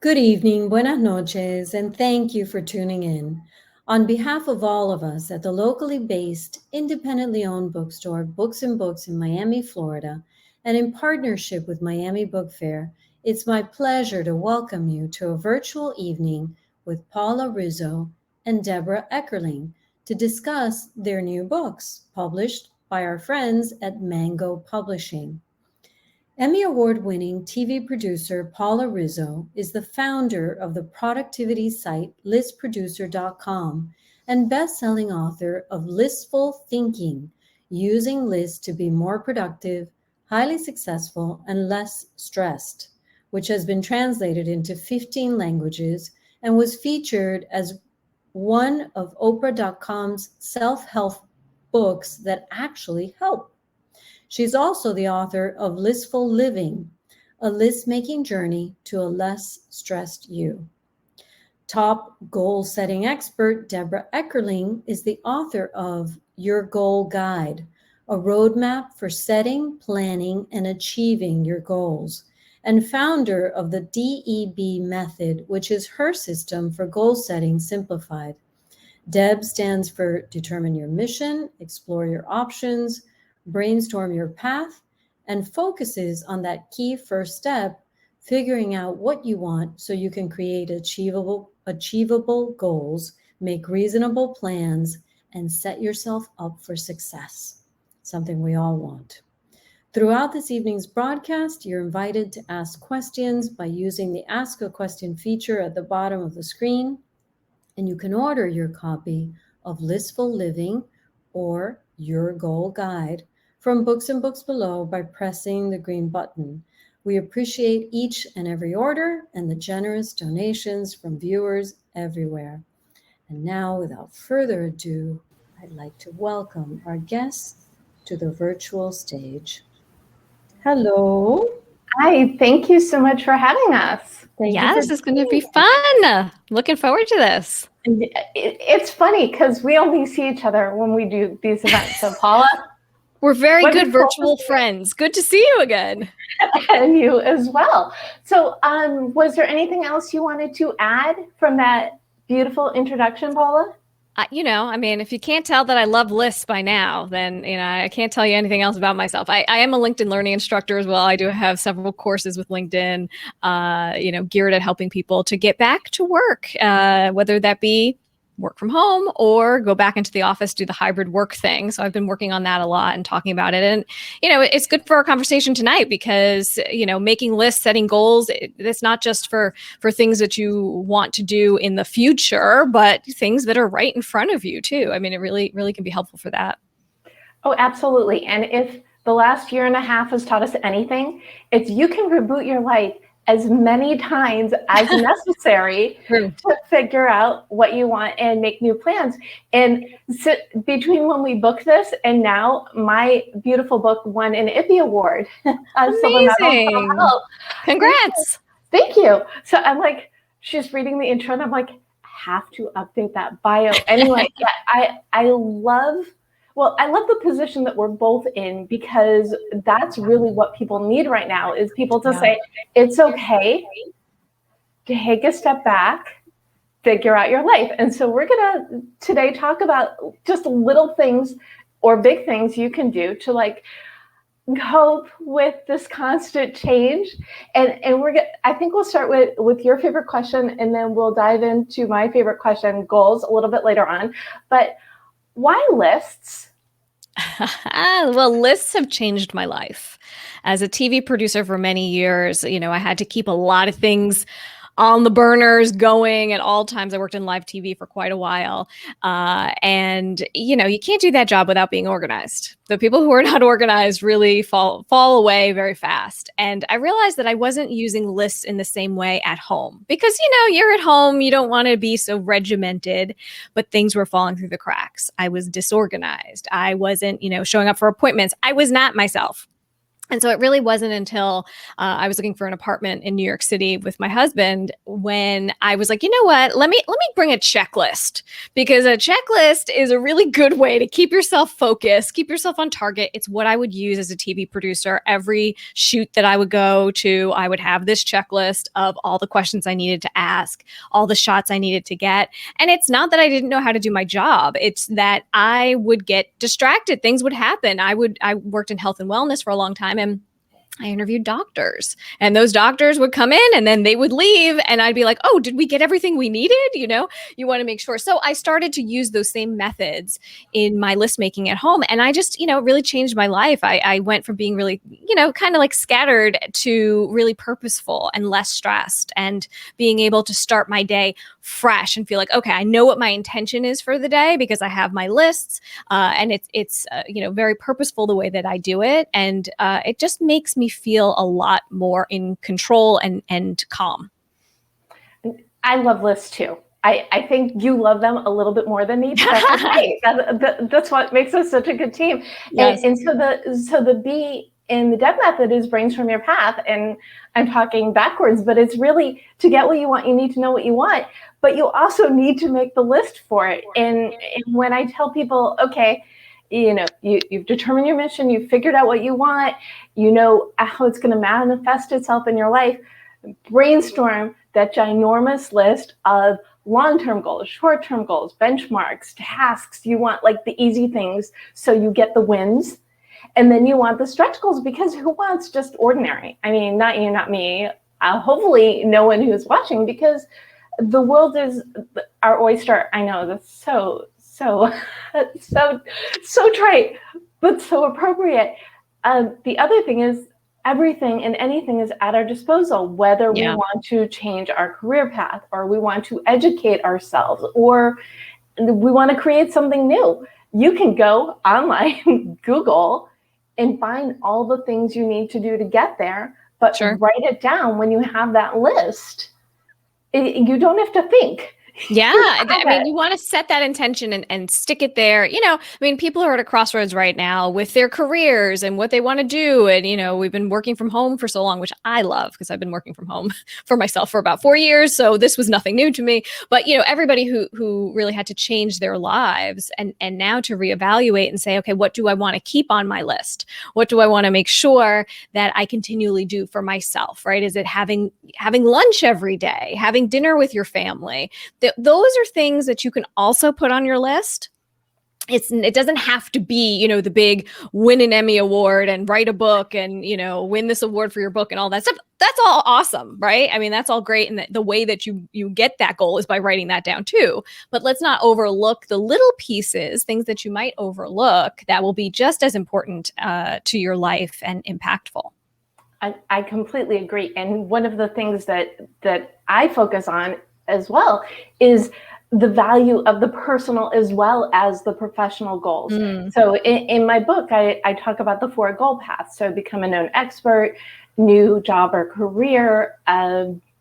Good evening, buenas noches, and thank you for tuning in. On behalf of all of us at the locally based, independently owned bookstore Books and Books in Miami, Florida, and in partnership with Miami Book Fair, it's my pleasure to welcome you to a virtual evening with Paula Rizzo and Debra Eckerling to discuss their new books published by our friends at Mango Publishing. Emmy Award-winning TV producer Paula Rizzo is the founder of the productivity site listproducer.com and best-selling author of Listful Thinking, Using Lists to be More Productive, Highly Successful, and Less Stressed, which has been translated into 15 languages and was featured as one of Oprah.com's self-help books that actually help. She's also the author of Listful Living, a list-making journey to a less stressed you. Top goal-setting expert Debra Eckerling is the author of Your Goal Guide, a roadmap for setting, planning, and achieving your goals, and founder of the DEB method, which is her system for goal setting simplified. DEB stands for Determine Your Mission, Explore Your Options, Brainstorm Your Path, and focuses on that key first step, figuring out what you want so you can create achievable goals, make reasonable plans, and set yourself up for success, something we all want. Throughout this evening's broadcast, you're invited to ask questions by using the Ask a Question feature at the bottom of the screen, and you can order your copy of Listful Living or Your Goal Guide from Books and Books below by pressing the green button. We appreciate each and every order and the generous donations from viewers everywhere. And now, without further ado, I'd like to welcome our guests to the virtual stage. Hello. Hi, thank you so much for having us. This is going to be fun. Looking forward to this. It's funny because we only see each other when we do these events. So Paula, we're very good virtual friends. Good to see you again. And you as well. So was there anything else you wanted to add from that beautiful introduction, Paula? If you can't tell that I love lists by now, then, I can't tell you anything else about myself. I am a LinkedIn learning instructor as well. I do have several courses with LinkedIn, geared at helping people to get back to work, whether that be work from home or go back into the office, do the hybrid work thing. So I've been working on that a lot and talking about it. And, it's good for our conversation tonight because, making lists, setting goals, it's not just for things that you want to do in the future, but things that are right in front of you too. I mean, it really, really can be helpful for that. Oh, absolutely. And if the last year and a half has taught us anything, it's you can reboot your life as many times as necessary to figure out what you want and make new plans. And so between when we booked this and now, my beautiful book won an IPPY Award. Amazing. Congrats. Thank you. So I'm like, she's reading the intro and I'm like, I have to update that bio. Anyway, I love the position that we're both in because that's really what people need right now is people to say, it's okay to take a step back, figure out your life. And so we're going to today talk about just little things or big things you can do to cope with this constant change. And I think we'll start with your favorite question and then we'll dive into my favorite question, goals, a little bit later on. But why lists? Well, lists have changed my life. As a TV producer for many years, I had to keep a lot of things on the burners going at all times. I worked in live TV for quite a while. And you can't do that job without being organized. The people who are not organized really fall away very fast. And I realized that I wasn't using lists in the same way at home because, you're at home, you don't want to be so regimented, but things were falling through the cracks. I was disorganized. I wasn't, showing up for appointments. I was not myself. And so it really wasn't until I was looking for an apartment in New York City with my husband when I was like, you know what? Let me bring a checklist, because a checklist is a really good way to keep yourself focused, keep yourself on target. It's what I would use as a TV producer. Every shoot that I would go to, I would have this checklist of all the questions I needed to ask, all the shots I needed to get. And it's not that I didn't know how to do my job. It's that I would get distracted. Things would happen. I worked in health and wellness for a long time, and I interviewed doctors, and those doctors would come in and then they would leave, and I'd be like, oh, did we get everything we needed? You want to make sure. So I started to use those same methods in my list making at home. And I just, really changed my life. I went from being really, kind of like scattered to really purposeful and less stressed, and being able to start my day fresh and feel like, okay, I know what my intention is for the day because I have my lists, and it's very purposeful the way that I do it. And it just makes me feel a lot more in control and calm. I love lists too. I think you love them a little bit more than me. That's okay. That's what makes us such a good team. Yes. And so the B in the Deb method is brainstorm your path. And I'm talking backwards, but it's really to get what you want, you need to know what you want, but you also need to make the list for it. And when I tell people, okay, you've determined your mission, you've figured out what you want, how it's going to manifest itself in your life, brainstorm that ginormous list of long-term goals, short-term goals, benchmarks, tasks. You want like the easy things so you get the wins. And then you want the stretch goals, because who wants just ordinary? I mean, not you, not me. Hopefully no one who's watching, because the world is our oyster. I know that's so trite, but so appropriate. The other thing is everything and anything is at our disposal, whether we want to change our career path, or we want to educate ourselves, or we want to create something new. You can go online, Google, and find all the things you need to do to get there, but write it down when you have that list. You don't have to think. Yeah. I mean, you want to set that intention and stick it there. People are at a crossroads right now with their careers and what they want to do. And, we've been working from home for so long, which I love, because I've been working from home for myself for about 4 years. So this was nothing new to me. But, everybody who really had to change their lives and now to reevaluate and say, okay, what do I want to keep on my list? What do I want to make sure that I continually do for myself, right? Is it having lunch every day, having dinner with your family? Those are things that you can also put on your list. It doesn't have to be, the big win an Emmy award and write a book and, win this award for your book and all that stuff. That's all awesome, right? I mean, that's all great. And the way that you get that goal is by writing that down too. But let's not overlook the little pieces, things that you might overlook that will be just as important to your life and impactful. I completely agree. And one of the things that I focus on as well is the value of the personal as well as the professional goals. So in my book, I talk about the 4 goal paths. So become a known expert, new job or career,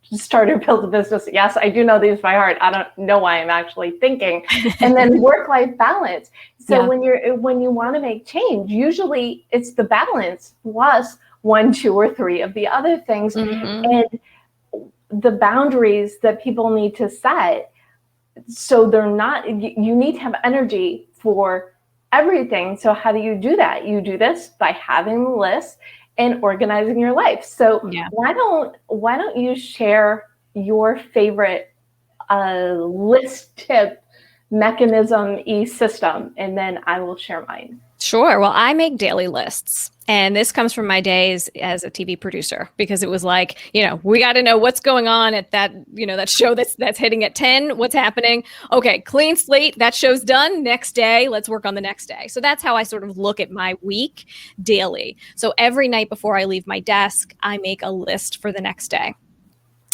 start or build a business. Yes, I do know these by heart. I don't know why I'm actually thinking. And then work-life balance. So when you want to make change, usually it's the balance plus 1, 2, or 3 of the other things. And the boundaries that people need to set, so they're not, you need to have energy for everything. So how do you do that? You do this by having a list and organizing your life. So why don't you share your favorite list tip mechanism system, and then I will share mine. Sure. Well, I make daily lists, and this comes from my days as a TV producer, because it was like, we got to know what's going on at that, that show that's hitting at 10, what's happening. Okay, clean slate, that show's done. Next day, let's work on the next day. So that's how I sort of look at my week daily. So every night before I leave my desk, I make a list for the next day.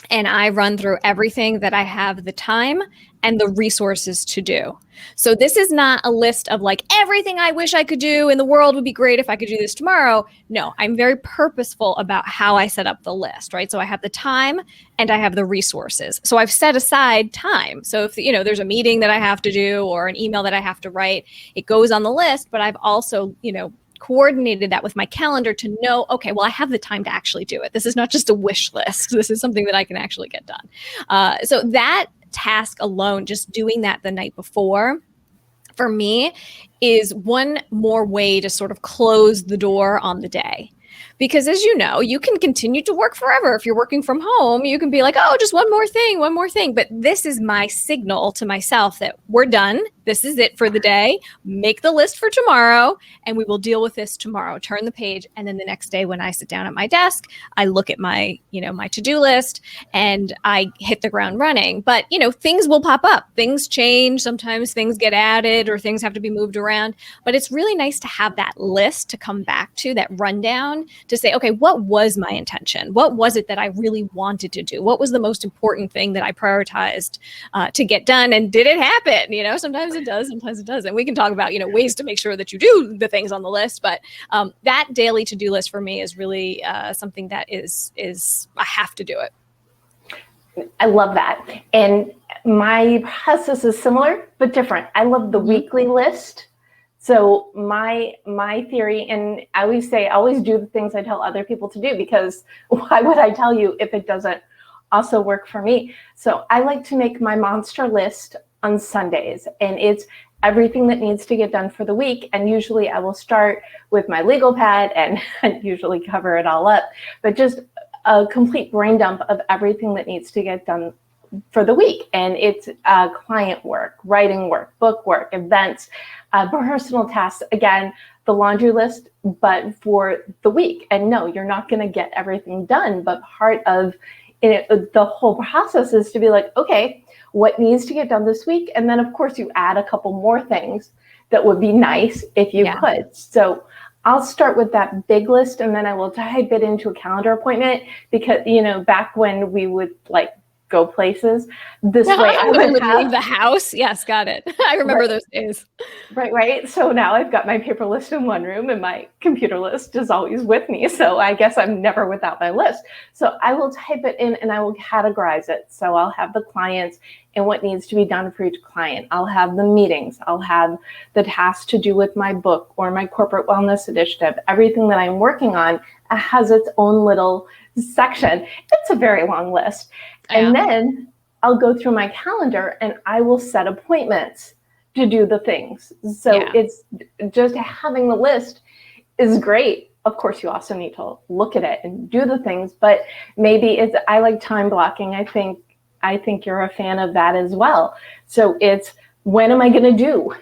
And I run through everything that I have the time and the resources to do. So this is not a list of like everything I wish I could do in the world would be great if I could do this tomorrow. No, I'm very purposeful about how I set up the list, right? So I have the time and I have the resources. So I've set aside time. So if there's a meeting that I have to do or an email that I have to write, it goes on the list, but I've also, coordinated that with my calendar to know, okay, well, I have the time to actually do it. This is not just a wish list. This is something that I can actually get done. So that task alone, just doing that the night before, for me, is one more way to sort of close the door on the day. Because as you know, you can continue to work forever. If you're working from home, you can be like, oh, just one more thing. But this is my signal to myself that we're done. This is it for the day. Make the list for tomorrow, and we will deal with this tomorrow. Turn the page. And then the next day when I sit down at my desk, I look at my to-do list and I hit the ground running. But, things will pop up. Things change. Sometimes things get added or things have to be moved around. But it's really nice to have that list to come back to, that rundown, to say, okay, what was my intention? What was it that I really wanted to do? What was the most important thing that I prioritized to get done? And did it happen? Sometimes it does, sometimes it doesn't. We can talk about, ways to make sure that you do the things on the list. But that daily to-do list for me is really something that is I have to do it. I love that. And my process is similar, but different. I love the weekly list. So my theory, and I always say, always do the things I tell other people to do, because why would I tell you if it doesn't also work for me? So I like to make my monster list on Sundays, and it's everything that needs to get done for the week. And usually I will start with my legal pad and usually cover it all up, but just a complete brain dump of everything that needs to get done for the week. And it's client work, writing work, book work, events, personal tasks, again, the laundry list, but for the week. And no, you're not going to get everything done, but part of the whole process is to be like, okay, what needs to get done this week? And then of course you add a couple more things that would be nice if you could. So I'll start with that big list, and then I will type it into a calendar appointment, because, back when we would go places this way, I would leave the house. Yes, got it. I remember those days. Right. So now I've got my paper list in one room and my computer list is always with me. So I guess I'm never without my list. So I will type it in and I will categorize it. So I'll have the clients and what needs to be done for each client. I'll have the meetings. I'll have the tasks to do with my book or my corporate wellness initiative. Everything that I'm working on has its own little section. It's a very long list. And then I'll go through my calendar and I will set appointments to do the things. So it's just having the list is great. Of course, you also need to look at it and do the things, but maybe I like time blocking. I think you're a fan of that as well. So it's, when am I going to do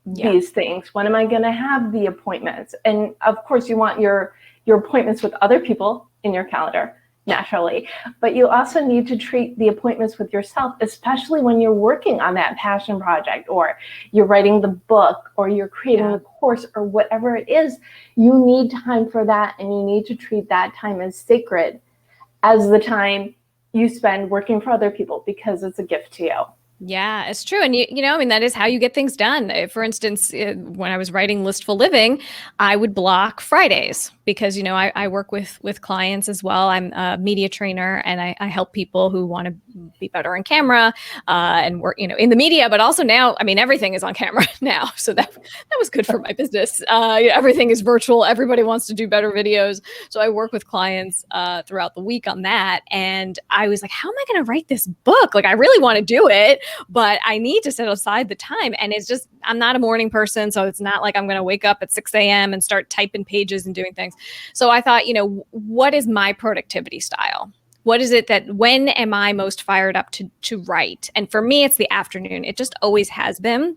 these things? When am I going to have the appointments? And of course, you want your appointments with other people in your calendar, naturally, but you also need to treat the appointments with yourself, especially when you're working on that passion project, or you're writing the book, or you're creating a course, or whatever it is. You need time for that, and you need to treat that time as sacred as the time you spend working for other people, because it's a gift to you. Yeah, it's true. And, that is how you get things done. For instance, when I was writing Listful Living, I would block Fridays because, I work with clients as well. I'm a media trainer, and I help people who want to be better on camera and work, in the media, but also now, everything is on camera now. So that was good for my business. Everything is virtual. Everybody wants to do better videos. So I work with clients throughout the week on that. And I was like, how am I going to write this book? I really want to do it, but I need to set aside the time. And it's just, I'm not a morning person. So it's not like I'm going to wake up at 6 a.m. and start typing pages and doing things. So I thought, what is my productivity style? What is it that, when am I most fired up to write? And for me, it's the afternoon. It just always has been.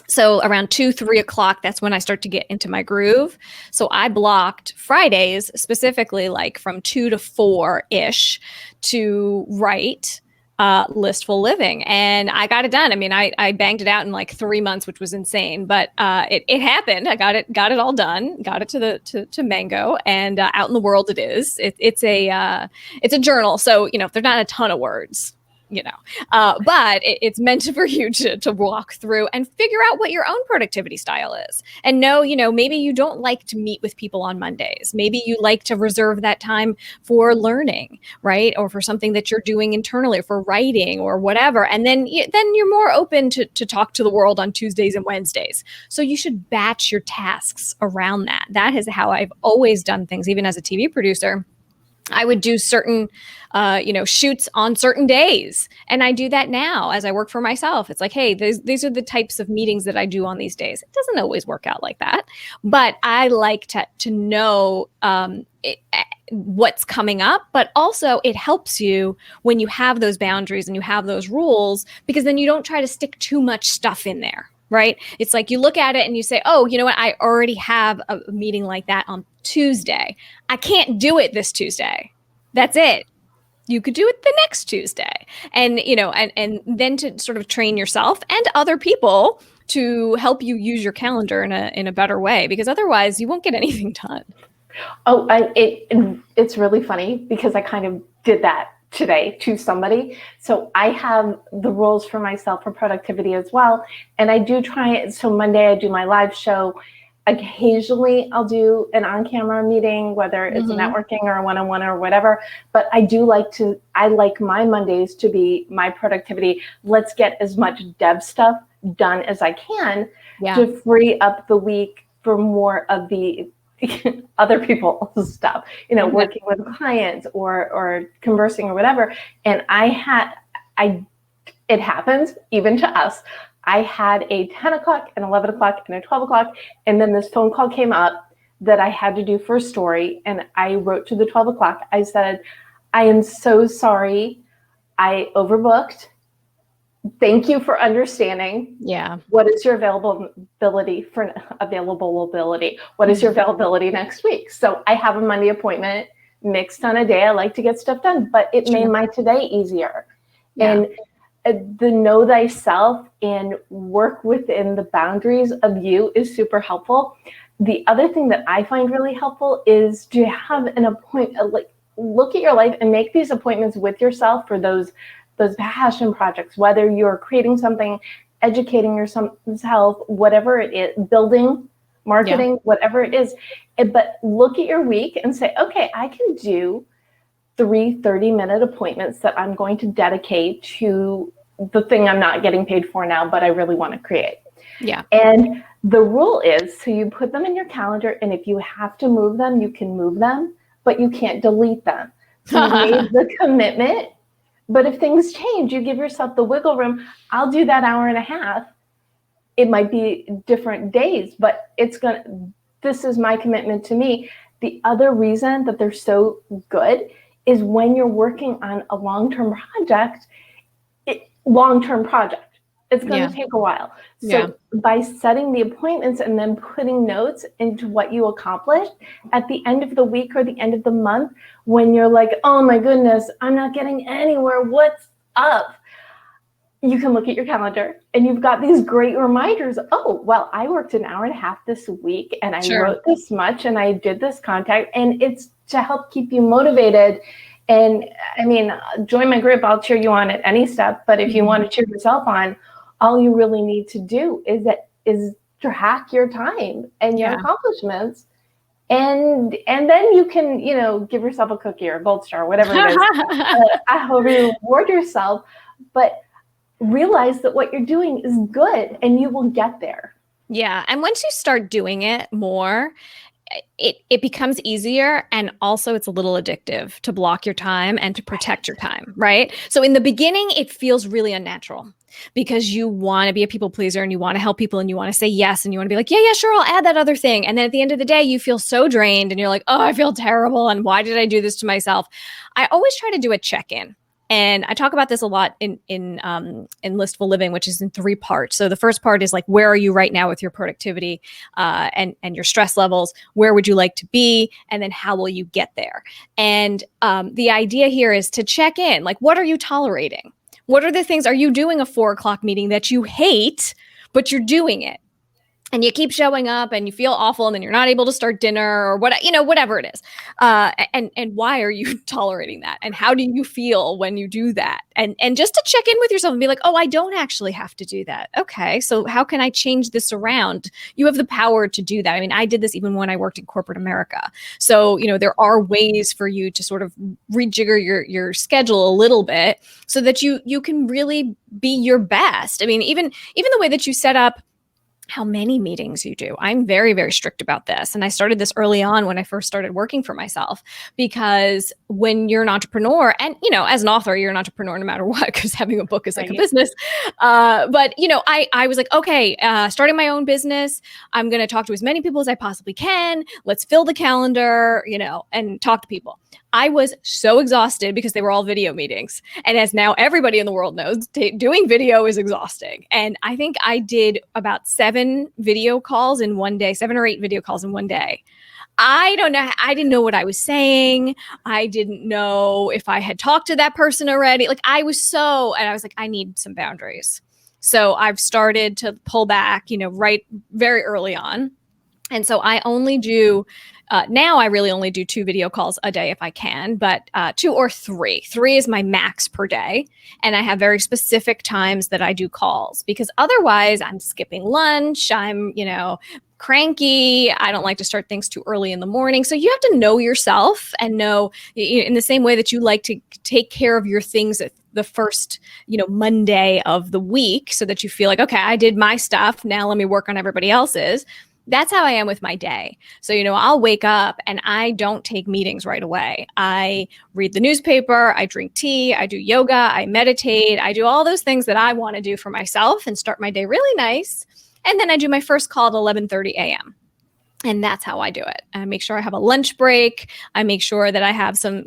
So around 2-3 o'clock, that's when I start to get into my groove. So I blocked Fridays specifically from 2 to 4-ish to write Listful Living, and I got it done. I banged it out in 3 months, which was insane, but it happened. I got it all done, got it to Mango, and out in the world it is. It's a journal, so they're not a ton of words. but it's meant for you to walk through and figure out what your own productivity style is, and know, maybe you don't like to meet with people on Mondays. Maybe you like to reserve that time for learning, right? Or for something that you're doing internally, for writing or whatever. And then you're more open to talk to the world on Tuesdays and Wednesdays. So you should batch your tasks around that. That is how I've always done things, even as a TV producer. I would do certain, shoots on certain days. And I do that now as I work for myself. It's like, hey, these are the types of meetings that I do on these days. It doesn't always work out like that, but I like to know what's coming up. But also it helps you when you have those boundaries and you have those rules, because then you don't try to stick too much stuff in there. Right? It's like you look at it and you say, oh, you know what? I already have a meeting like that on Tuesday. I can't do it this Tuesday. That's it. You could do it the next Tuesday. And, and then to sort of train yourself and other people to help you use your calendar in a better way, because otherwise you won't get anything done. Oh, it's really funny because I kind of did that today to somebody. So I have the rules for myself for productivity as well. And I do try it. So Monday I do my live show. Occasionally I'll do an on-camera meeting, whether it's a networking or a one-on-one or whatever. But I like my Mondays to be my productivity. Let's get as much dev stuff done as I can to free up the week for more of the other people's stuff, working with clients or conversing or whatever. And it happens even to us. I had a 10 o'clock, an 11 o'clock, and a 12 o'clock. And then this phone call came up that I had to do for a story. And I wrote to the 12 o'clock. I said, I am so sorry. I overbooked. Thank you for understanding. Yeah. What is your availability? What is your availability next week? So I have a Monday appointment mixed on a day. I like to get stuff done, but it made my today easier. Yeah. And the know thyself and work within the boundaries of you is super helpful. The other thing that I find really helpful is to have an appointment, like look at your life and make these appointments with yourself for those passion projects, whether you're creating something, educating yourself, whatever it is, building, marketing, whatever it is. But look at your week and say, okay, I can do 3 30-minute appointments that I'm going to dedicate to the thing I'm not getting paid for now, but I really want to create. Yeah. And the rule is, so you put them in your calendar, and if you have to move them, you can move them, but you can't delete them. So you made the commitment. But if things change, you give yourself the wiggle room. I'll do that hour and a half. It might be different days, but this is my commitment to me. The other reason that they're so good is when you're working on a long-term project, it's going to take a while. So by setting the appointments and then putting notes into what you accomplished at the end of the week or the end of the month, when you're like, oh my goodness, I'm not getting anywhere, what's up? You can look at your calendar and you've got these great reminders. Oh, well, I worked an hour and a half this week and I wrote this much and I did this contact, and it's to help keep you motivated. And I mean, join my group. I'll cheer you on at any step. But if you want to cheer yourself on, all you really need to do is track your time and your accomplishments. And then you can, give yourself a cookie or a gold star, whatever it is. I hope you reward yourself, but realize that what you're doing is good and you will get there. Yeah. And once you start doing it more, it becomes easier, and also it's a little addictive to block your time and to protect your time, right? So in the beginning, it feels really unnatural because you want to be a people pleaser and you want to help people and you want to say yes and you want to be like, yeah, sure, I'll add that other thing. And then at the end of the day, you feel so drained and you're like, oh, I feel terrible. And why did I do this to myself? I always try to do a check-in. And I talk about this a lot in Listful Living, which is in 3 parts. So the first part is like, where are you right now with your productivity and your stress levels? Where would you like to be? And then how will you get there? And the idea here is to check in, like, what are you tolerating? What are the things, are you doing a 4 o'clock meeting that you hate, but you're doing it? and you keep showing up and you feel awful and then you're not able to start dinner or what, whatever it is. And why are you tolerating that? And how do you feel when you do that? And just to check in with yourself and be like, oh, I don't actually have to do that. Okay. So how can I change this around? You have the power to do that. I mean, I did this even when I worked in corporate America. So, there are ways for you to sort of rejigger your schedule a little bit so that you can really be your best. I mean, even the way that you set up how many meetings you do. I'm very, very strict about this. And I started this early on when I first started working for myself, because when you're an entrepreneur and, as an author, you're an entrepreneur no matter what, because having a book is like a business. But, I was like, okay, starting my own business, I'm going to talk to as many people as I possibly can. Let's fill the calendar, and talk to people. I was so exhausted because they were all video meetings. And as now everybody in the world knows, doing video is exhausting. And I think I did about 7 video calls in one day, 7 or 8 video calls in one day. I don't know. I didn't know what I was saying. I didn't know if I had talked to that person already. Like and I was like, I need some boundaries. So I've started to pull back, right very early on. And so I only do now I really only do 2 video calls a day if I can, but 2 or 3. 3 is my max per day. And I have very specific times that I do calls, because otherwise I'm skipping lunch. I'm, cranky. I don't like to start things too early in the morning. So you have to know yourself and know, in the same way that you like to take care of your things at the first, Monday of the week, so that you feel like, okay, I did my stuff. Now let me work on everybody else's. That's how I am with my day. So, I'll wake up and I don't take meetings right away. I read the newspaper, I drink tea, I do yoga, I meditate, I do all those things that I want to do for myself and start my day really nice. And then I do my first call at 11:30 a.m. And that's how I do it. I make sure I have a lunch break. I make sure that I have some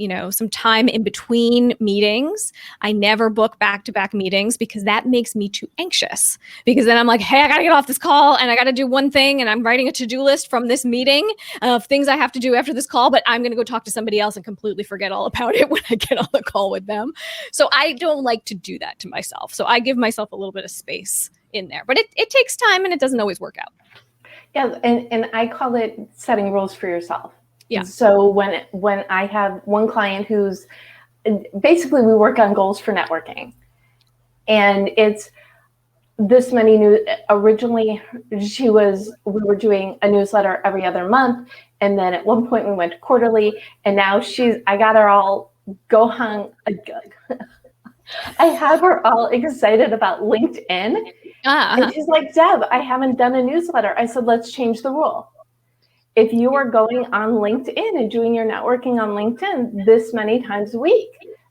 time in between meetings. I never book back-to-back meetings, because that makes me too anxious. Because then I'm like, hey, I got to get off this call and I got to do one thing, and I'm writing a to-do list from this meeting of things I have to do after this call, but I'm going to go talk to somebody else and completely forget all about it when I get on the call with them. So I don't like to do that to myself. So I give myself a little bit of space in there, but it takes time and it doesn't always work out. Yeah, and I call it setting rules for yourself. Yeah. So when I have one client who's basically, we work on goals for networking, and it's this many originally we were doing a newsletter every other month, and then at one point we went to quarterly, and now I got her all I have her all excited about LinkedIn. And she's like, Deb, I haven't done a newsletter. I said, let's change the rule. If you are going on LinkedIn and doing your networking on LinkedIn this many times a week,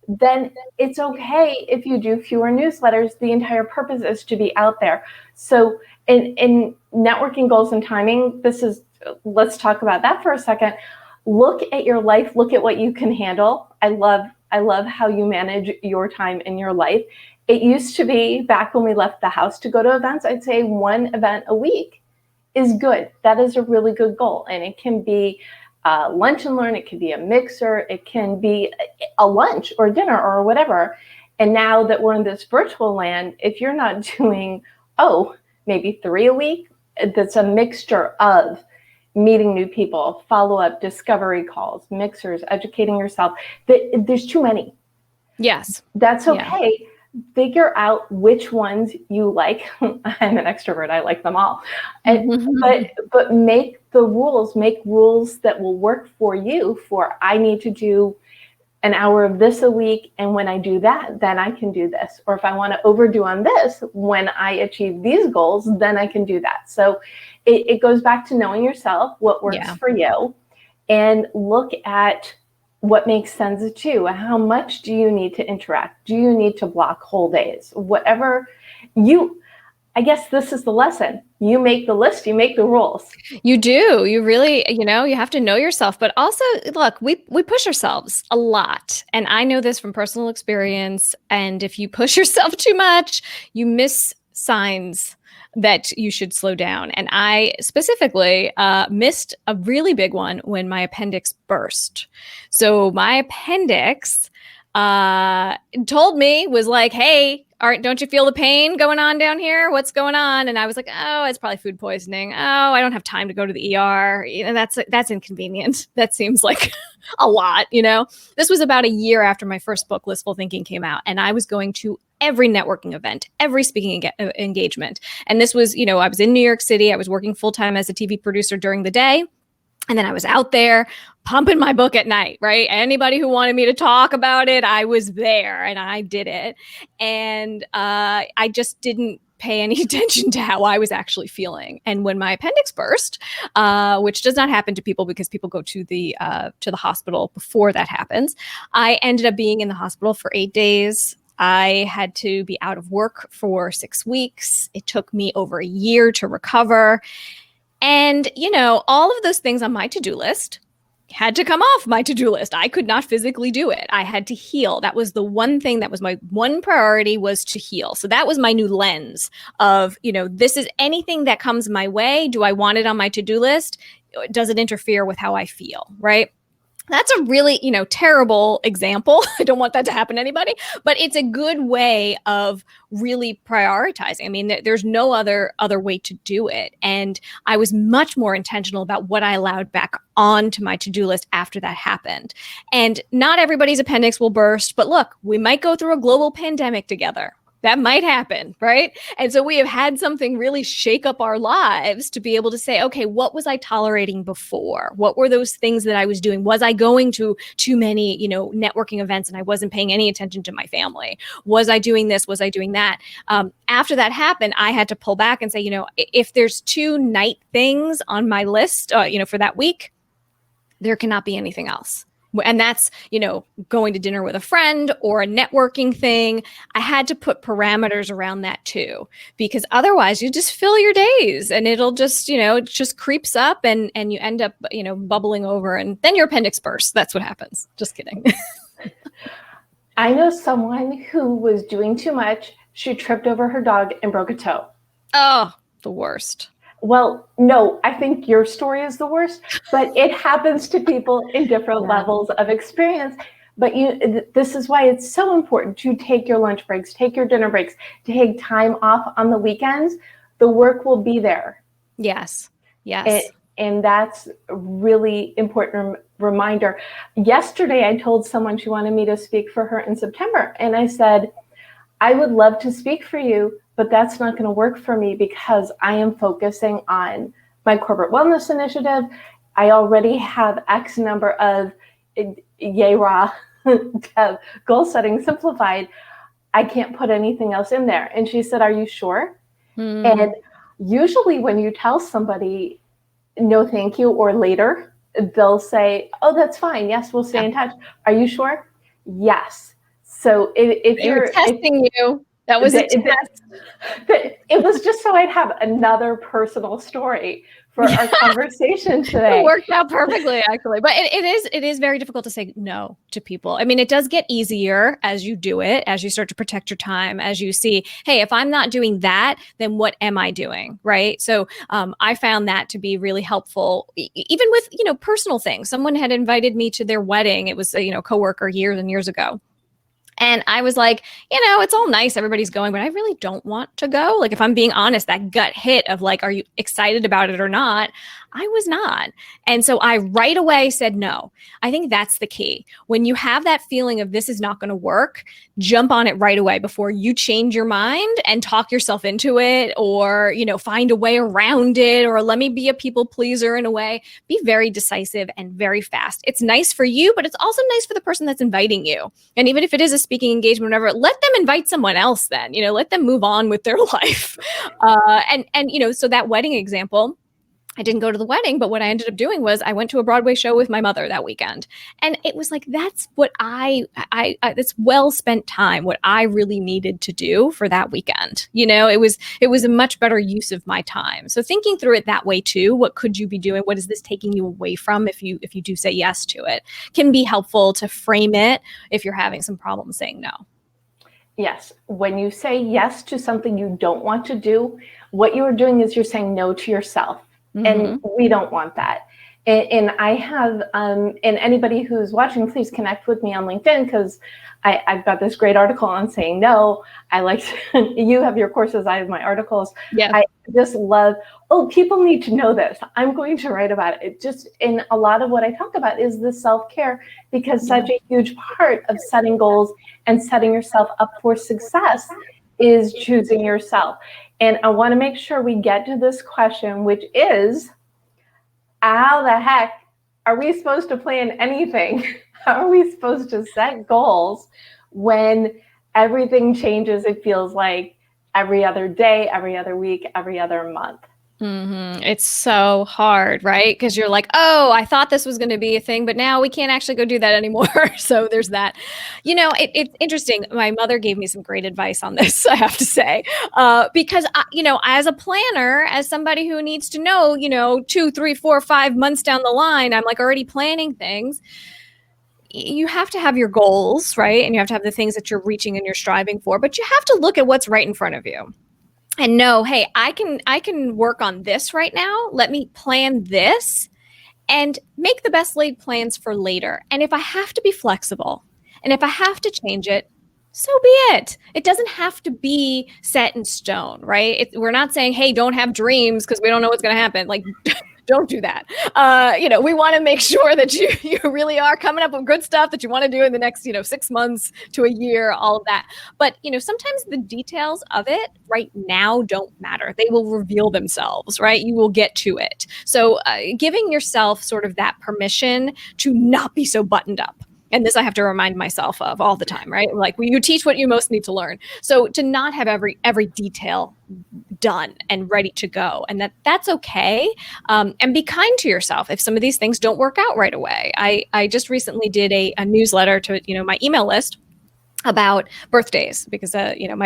then it's okay if you do fewer newsletters. The entire purpose is to be out there. So in networking goals and timing, let's talk about that for a second. Look at your life. Look at what you can handle. I love how you manage your time in your life. It used to be, back when we left the house to go to events, I'd say 1 event a week is good. That is a really good goal. And it can be lunch and learn. It can be a mixer. It can be a lunch or dinner or whatever. And now that we're in this virtual land, if you're not doing, maybe 3 a week, that's a mixture of meeting new people, follow-up, discovery calls, mixers, educating yourself. There's too many. Yes. That's okay. Yeah. Figure out which ones you like. I'm an extrovert. I like them all. But make rules that will work for you. I need to do an hour of this a week, and when I do that, then I can do this. Or if I want to overdo on this, when I achieve these goals, then I can do that. So it goes back to knowing yourself, what works for you, and look at what makes sense to you. How much do you need to interact? Do you need to block whole days? Whatever I guess this is the lesson. You make the list, you make the rules. You do. You really, you have to know yourself. But also, look, we push ourselves a lot. And I know this from personal experience. And if you push yourself too much, you miss signs that you should slow down. And I specifically missed a really big one when my appendix burst. So my appendix told me, was like, hey, all right, don't you feel the pain going on down here? What's going on? And I was like, oh, it's probably food poisoning. Oh, I don't have time to go to the ER. That's inconvenient. That seems like a lot, This was about a year after my first book, Listful Thinking, came out. And I was going to every networking event, every speaking engagement. And this was, I was in New York City. I was working full-time as a TV producer during the day. And then I was out there pumping my book at night, right? Anybody who wanted me to talk about it, I was there and I did it. And I just didn't pay any attention to how I was actually feeling. And when my appendix burst, which does not happen to people because people go to the hospital before that happens, I ended up being in the hospital for 8 days. I had to be out of work for 6 weeks. It took me over a year to recover. And, all of those things on my to-do list had to come off my to-do list. I could not physically do it. I had to heal. That was the one thing that was my one priority, was to heal. So that was my new lens of, this is anything that comes my way. Do I want it on my to-do list? Does it interfere with how I feel, right? That's a really, terrible example. I don't want that to happen to anybody, but it's a good way of really prioritizing. I mean, there's no other way to do it. And I was much more intentional about what I allowed back onto my to-do list after that happened. And not everybody's appendix will burst, but look, we might go through a global pandemic together. That might happen, right? And so we have had something really shake up our lives to be able to say, okay, what was I tolerating before? What were those things that I was doing? Was I going to too many, networking events and I wasn't paying any attention to my family? Was I doing this? Was I doing that? After that happened, I had to pull back and say, if there's 2 night things on my list, for that week, there cannot be anything else. And that's, going to dinner with a friend or a networking thing. I had to put parameters around that too, because otherwise you just fill your days and it'll just, it just creeps up and you end up, bubbling over and then your appendix bursts. That's what happens. Just kidding. I know someone who was doing too much. She tripped over her dog and broke a toe. Oh, the worst. Well, no, I think your story is the worst, but it happens to people in different levels of experience. But this is why it's so important to take your lunch breaks, take your dinner breaks, to take time off on the weekends. The work will be there. Yes. Yes. And that's a really important reminder. Yesterday, I told someone she wanted me to speak for her in September. And I said, I would love to speak for you, but that's not going to work for me because I am focusing on my corporate wellness initiative. I already have X number of goal setting simplified. I can't put anything else in there. And she said, are you sure? And usually when you tell somebody, no, thank you, or later, they'll say, oh, that's fine. Yes, we'll stay in touch. Are you sure? Yes. So if you're testing you, that was a test. It was just so I'd have another personal story for our conversation today. It worked out perfectly, actually. But it is very difficult to say no to people. I mean, it does get easier as you do it, as you start to protect your time, as you see, hey, if I'm not doing that, then what am I doing, right? So I found that to be really helpful, even with, personal things. Someone had invited me to their wedding. It was a, coworker years and years ago. And I was like, it's all nice. Everybody's going, but I really don't want to go. Like, if I'm being honest, that gut hit of like, are you excited about it or not? I was not. And so I right away said no. I think that's the key. When you have that feeling of this is not going to work, jump on it right away before you change your mind and talk yourself into it, or, find a way around it, or let me be a people pleaser in a way. Be very decisive and very fast. It's nice for you, but it's also nice for the person that's inviting you. And even if it is a speaking engagement, whatever, let them invite someone else then, let them move on with their life. So that wedding example, I didn't go to the wedding, but what I ended up doing was I went to a Broadway show with my mother that weekend. And it was like, that's what it's well spent time, what I really needed to do for that weekend. It was a much better use of my time. So thinking through it that way too, what could you be doing? What is this taking you away from if you do say yes to it? Can be helpful to frame it if you're having some problems saying no. Yes. When you say yes to something you don't want to do, what you're doing is you're saying no to yourself. And we don't want that. And I have, and anybody who's watching, please connect with me on LinkedIn, because I've got this great article on saying no. I like to, you have your courses, I have my articles. Yeah. I just love, people need to know this. I'm going to write about it. Just in a lot of what I talk about is the self-care, because such a huge part of setting goals and setting yourself up for success is choosing yourself. And I want to make sure we get to this question, which is, how the heck are we supposed to plan anything? How are we supposed to set goals when everything changes? It feels like every other day, every other week, every other month. Mm-hmm. It's so hard, right? Because you're like, oh, I thought this was going to be a thing, but now we can't actually go do that anymore. So there's that. It's interesting. My mother gave me some great advice on this, I have to say, because, as a planner, as somebody who needs to know, 2, 3, 4, 5 months down the line, I'm like already planning things. You have to have your goals, right? And you have to have the things that you're reaching and you're striving for, but you have to look at what's right in front of you. And know, hey, I can work on this right now. Let me plan this and make the best laid plans for later. And if I have to be flexible and if I have to change it, so be it. It doesn't have to be set in stone, right? We're not saying, hey, don't have dreams because we don't know what's going to happen. Like, don't do that. We want to make sure that you really are coming up with good stuff that you want to do in the next, 6 months to a year, all of that. But, sometimes the details of it right now don't matter. They will reveal themselves, right? You will get to it. So giving yourself sort of that permission to not be so buttoned up. And this I have to remind myself of all the time, right? Like, you teach what you most need to learn. So to not have every detail done and ready to go, and that's okay. And be kind to yourself if some of these things don't work out right away. I just recently did a newsletter to my email list about birthdays, because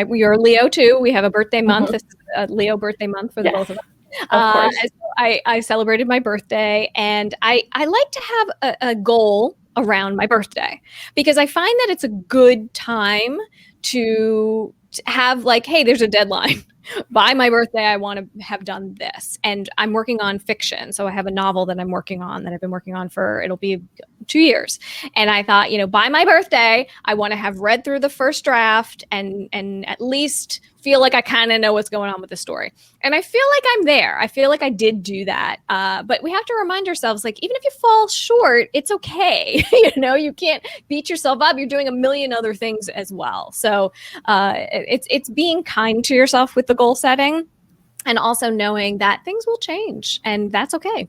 we are Leo too. We have a birthday month. This is a Leo birthday month for the both of us. Of course. So I celebrated my birthday, and I like to have a goal around my birthday, because I find that it's a good time to have, like, hey, there's a deadline. By my birthday, I want to have done this. And I'm working on fiction. So I have a novel that I'm working on that I've been working on it'll be 2 years. And I thought, by my birthday, I want to have read through the first draft and at least feel like I kind of know what's going on with the story. And I feel like I'm there. I feel like I did do that. But we have to remind ourselves, like, even if you fall short, it's okay. You can't beat yourself up. You're doing a million other things as well. So it's being kind to yourself with the goal setting, and also knowing that things will change, and that's okay.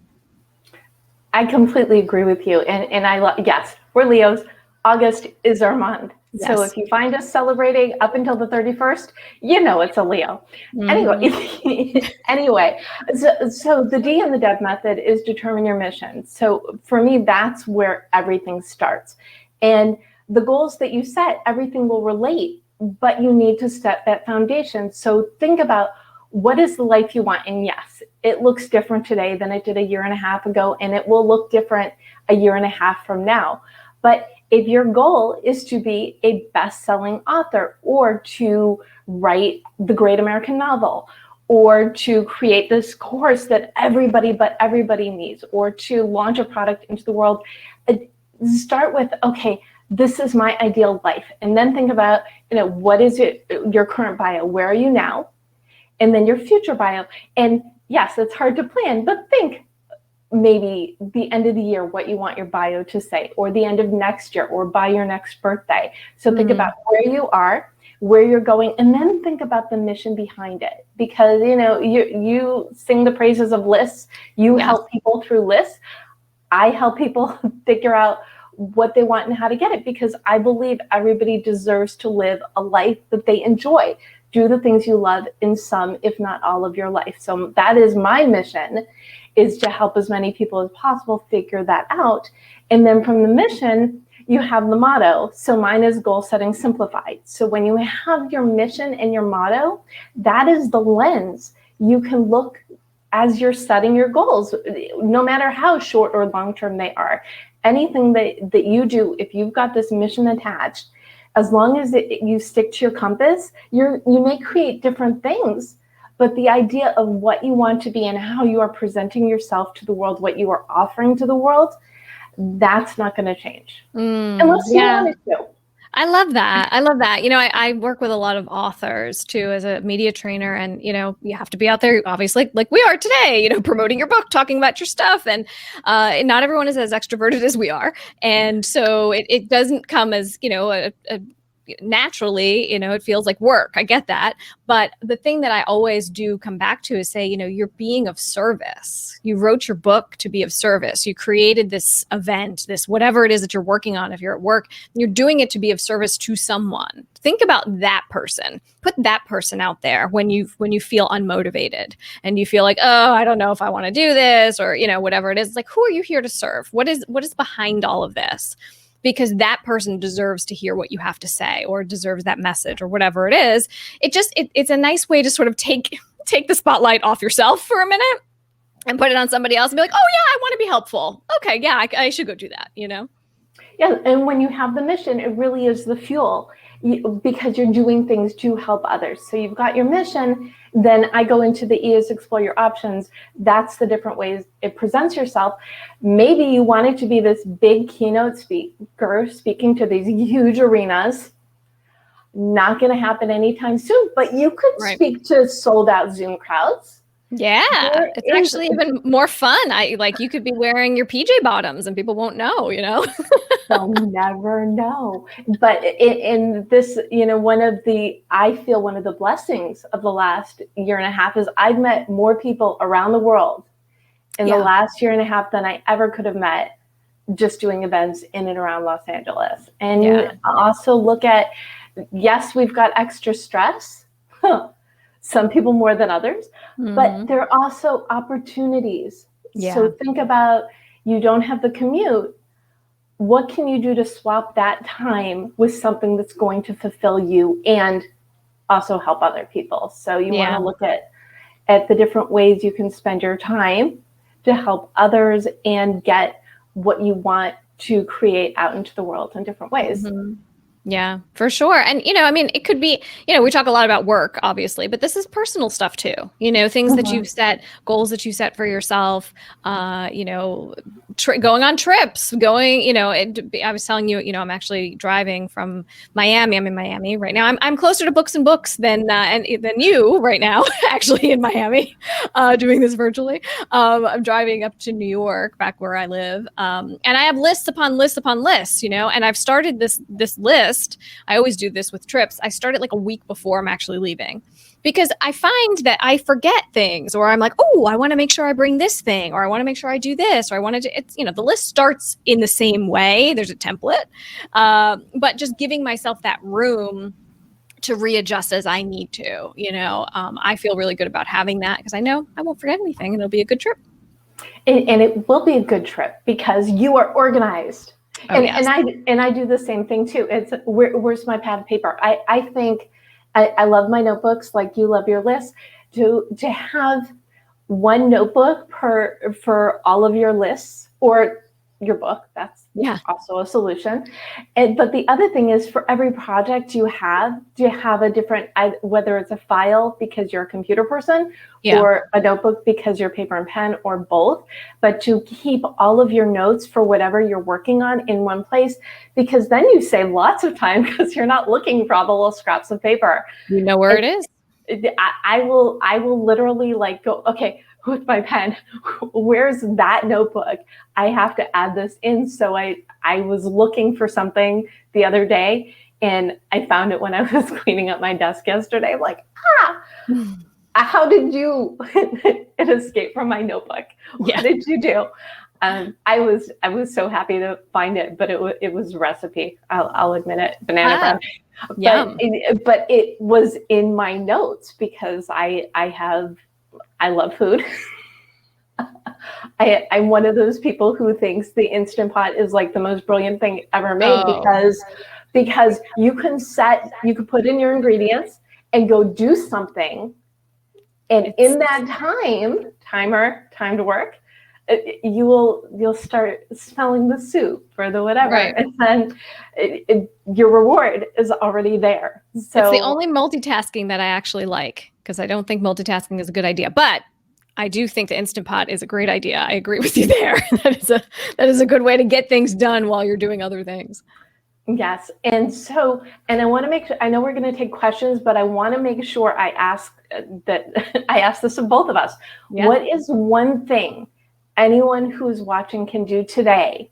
I completely agree with you. And yes, we're Leos. August is our month. Yes. So if you find us celebrating up until the 31st, it's a Leo. Mm-hmm. Anyway, so the D in the Deb method is determine your mission. So for me, that's where everything starts. And the goals that you set, everything will relate, but you need to set that foundation. So think about, what is the life you want? And yes, it looks different today than it did a year and a half ago, and it will look different a year and a half from now. But if your goal is to be a best-selling author, or to write the great American novel, or to create this course that everybody needs, or to launch a product into the world, start with, okay, this is my ideal life. And then think about, what is your current bio? Where are you now? And then your future bio. And yes, it's hard to plan, but think maybe the end of the year, what you want your bio to say, or the end of next year, or by your next birthday. So think about where you are, where you're going, and then think about the mission behind it. Because, you sing the praises of lists. You help people through lists. I help people figure out what they want and how to get it, because I believe everybody deserves to live a life that they enjoy. Do the things you love in some, if not all, of your life. So that is my mission, is to help as many people as possible figure that out. And then from the mission, you have the motto. So mine is goal setting simplified. So when you have your mission and your motto, that is the lens you can look as you're setting your goals, no matter how short or long term they are. Anything that you do, if you've got this mission attached, as long as you stick to your compass, you may create different things, But the idea of what you want to be and how you are presenting yourself to the world, what you are offering to the world, that's not going to change. Unless you want it to. I love that. I love that. I work with a lot of authors too as a media trainer, and, you have to be out there, obviously, like we are today, promoting your book, talking about your stuff. And not everyone is as extroverted as we are. And so it doesn't come as, naturally, it feels like work. I get that. But the thing that I always do come back to is say, you're being of service. You wrote your book to be of service. You created this event, this whatever it is that you're working on. If you're at work, you're doing it to be of service to someone. Think about that person. Put that person out there when you feel unmotivated and you feel like, oh, I don't know if I want to do this, or, whatever it is. It's like, who are you here to serve? What is behind all of this? Because that person deserves to hear what you have to say, or deserves that message, or whatever it is. It's a nice way to sort of take the spotlight off yourself for a minute and put it on somebody else and be like, oh yeah, I want to be helpful. Okay, yeah, I should go do that, Yeah, and when you have the mission, it really is the fuel, because you're doing things to help others. So you've got your mission, then I go into the E is explore your options. That's the different ways it presents yourself. Maybe you want it to be this big keynote speaker speaking to these huge arenas. Not going to happen anytime soon, but you could speak to sold out Zoom crowds. Yeah, it's actually even more fun. You could be wearing your PJ bottoms and people won't know, They'll never know. But in this, I feel one of the blessings of the last year and a half is I've met more people around the world in the last year and a half than I ever could have met just doing events in and around Los Angeles. And also look at, yes, we've got extra stress. Some people more than others, but there are also opportunities. Yeah. So think about, you don't have the commute. What can you do to swap that time with something that's going to fulfill you and also help other people? So you want to look at the different ways you can spend your time to help others and get what you want to create out into the world in different ways. Yeah, for sure. And, it could be, we talk a lot about work, obviously, but this is personal stuff too. Things that you've set, goals that you set for yourself, going on trips, I was telling you, I'm actually driving from Miami. I'm in Miami right now. I'm closer to books and books than you right now, actually in Miami, doing this virtually. I'm driving up to New York, back where I live. And I have lists upon lists upon lists, and I've started this list. I always do this with trips. I start it like a week before I'm actually leaving, because I find that I forget things, or I'm like, oh, I want to make sure I bring this thing, or I want to make sure I do this, or I want to, it's, the list starts in the same way. There's a template, but just giving myself that room to readjust as I need to, I feel really good about having that, because I know I won't forget anything and it'll be a good trip. And it will be a good trip because you are organized. Oh, and I do the same thing too. It's where's my pad of paper? I think I love my notebooks like you love your list. To have one notebook for all of your lists or your book, that's also a solution. But the other thing is, for every project you have a different, whether it's a file because you're a computer person, or a notebook because you're paper and pen, or both, but to keep all of your notes for whatever you're working on in one place, because then you save lots of time because you're not looking for all the little scraps of paper. You know where it is. I will literally go, okay, with my pen, where's that notebook? I have to add this in. So I was looking for something the other day and I found it when I was cleaning up my desk yesterday. I'm like, how did you it escape from my notebook? What did you do? I was so happy to find it, but it was recipe. I'll admit it, banana bread. But it was in my notes because I love food. I'm one of those people who thinks the Instant Pot is like the most brilliant thing ever made, because you can put in your ingredients and go do something, and in that time to work, you'll start smelling the soup or the whatever, and then your reward is already there. So it's the only multitasking that I actually like. because I don't think multitasking is a good idea. But I do think the Instant Pot is a great idea. I agree with you there. That is a good way to get things done while you're doing other things. Yes. And I want to make sure, I know we're going to take questions, but I want to make sure I ask this of both of us. Yeah. What is one thing anyone who's watching can do today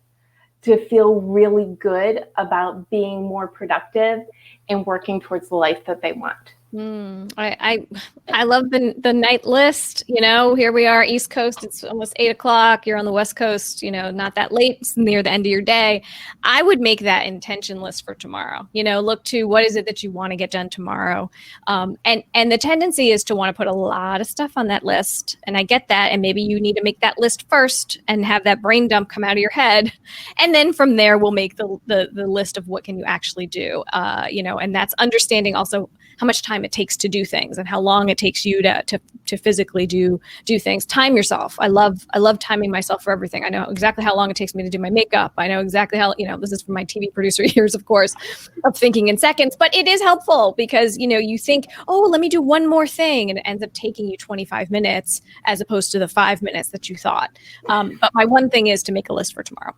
to feel really good about being more productive and working towards the life that they want? I love the night list. Here we are, East Coast. It's almost 8 o'clock. You're on the West Coast. Not that late. It's near the end of your day. I would make that intention list for tomorrow. Look to what is it that you want to get done tomorrow, and the tendency is to want to put a lot of stuff on that list. And I get that. And maybe you need to make that list first and have that brain dump come out of your head, and then from there we'll make the list of what can you actually do. And that's understanding also how much time it takes to do things and how long it takes you to physically do things. Time yourself. I love timing myself for everything. I know exactly how long it takes me to do my makeup. I know exactly how, this is from my TV producer years, of course, of thinking in seconds, but it is helpful because, you think, oh, let me do one more thing. And it ends up taking you 25 minutes as opposed to the 5 minutes that you thought. But my one thing is to make a list for tomorrow.